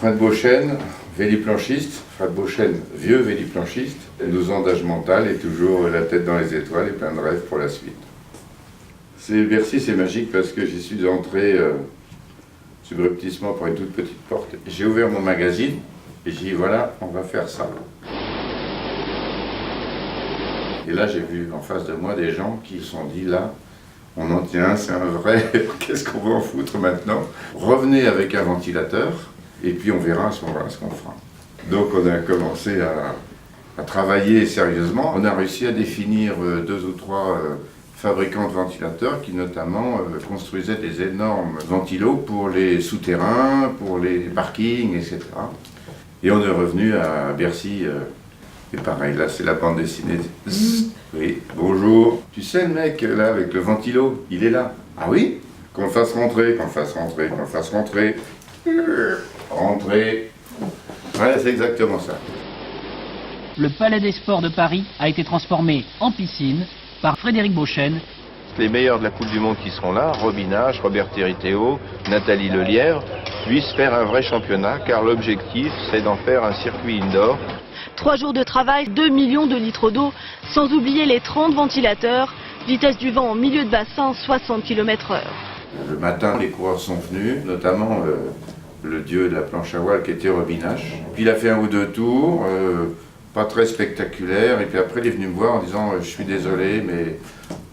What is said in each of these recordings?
Fred Beauchesne, véliplanchiste, Fred Beauchesne, vieux véliplanchiste, 12 ans d'âge mental et toujours la tête dans les étoiles et plein de rêves pour la suite. Bercy, c'est magique parce que j'y suis entré subrepticement par une toute petite porte. J'ai ouvert mon magazine et j'ai dit voilà, on va faire ça. Et là, j'ai vu en face de moi des gens qui se sont dit là, on en tient, c'est un vrai, qu'est-ce qu'on va en foutre maintenant? Revenez avec un ventilateur et puis on verra à ce moment-là ce qu'on fera. Donc on a commencé à travailler sérieusement. On a réussi à définir 2 ou 3 fabricants de ventilateurs qui notamment construisaient des énormes ventilos pour les souterrains, pour les parkings, etc. Et on est revenu à Bercy. Et pareil, là c'est la bande dessinée. Oui, bonjour. Tu sais le mec là avec le ventilo, il est là. Ah oui? Qu'on le fasse rentrer, qu'on le fasse rentrer, qu'on le fasse rentrer. Rentrer. Ouais, c'est exactement ça. Le Palais des Sports de Paris a été transformé en piscine par Frédéric Beauchesne. Les meilleurs de la Coupe du Monde qui seront là, Robin Hache, Robert Théo, Nathalie Lelièvre, puissent faire un vrai championnat car l'objectif c'est d'en faire un circuit indoor. 3 jours de travail, 2 millions de litres d'eau, sans oublier les 30 ventilateurs, vitesse du vent en milieu de bassin, 60 km/h. Le matin, les coureurs sont venus, notamment le dieu de la planche à voile qui était Robin Hache. Puis il a fait 1 ou 2 tours, pas très spectaculaire, et puis après il est venu me voir en disant je suis désolé, mais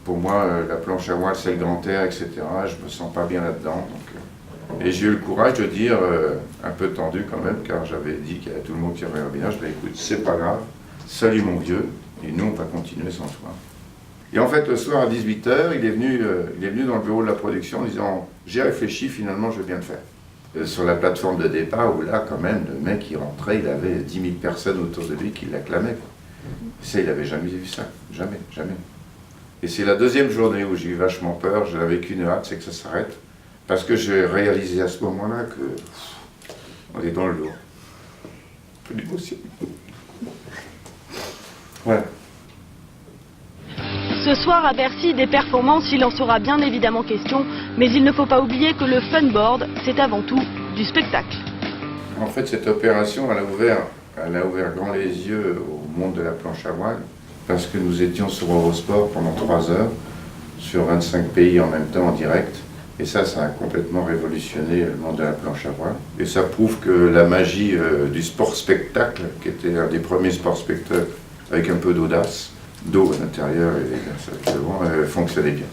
pour moi la planche à voile c'est le grand air, etc. Je me sens pas bien là-dedans. Et j'ai eu le courage de dire, un peu tendu quand même, car j'avais dit qu'il y avait tout le monde qui avait Robin Hache, ben écoute, c'est pas grave, salut mon vieux, et nous on va continuer sans toi. Et en fait le soir à 18 h, il est venu dans le bureau de la production en disant j'ai réfléchi, finalement je vais bien le faire. Sur la plateforme de départ, où là quand même le mec il rentrait, il avait 10 000 personnes autour de lui qui l'acclamaient. Ça il n'avait jamais vu ça, jamais, jamais. Et c'est la 2e journée où j'ai eu vachement peur, j'avais qu'une hâte, c'est que ça s'arrête. Parce que j'ai réalisé à ce moment-là que on est dans le lourd. Plus d'émotion. Voilà. Ce soir à Bercy, des performances, il en sera bien évidemment question, mais il ne faut pas oublier que le funboard, c'est avant tout du spectacle. En fait, cette opération, elle a ouvert grand les yeux au monde de la planche à voile, parce que nous étions sur Eurosport pendant 3 heures, sur 25 pays en même temps en direct. Et ça a complètement révolutionné le monde de la planche à voile. Et ça prouve que la magie du sport-spectacle, qui était un des premiers sports-spectacles avec un peu d'audace, d'eau à l'intérieur et fonctionnait bien.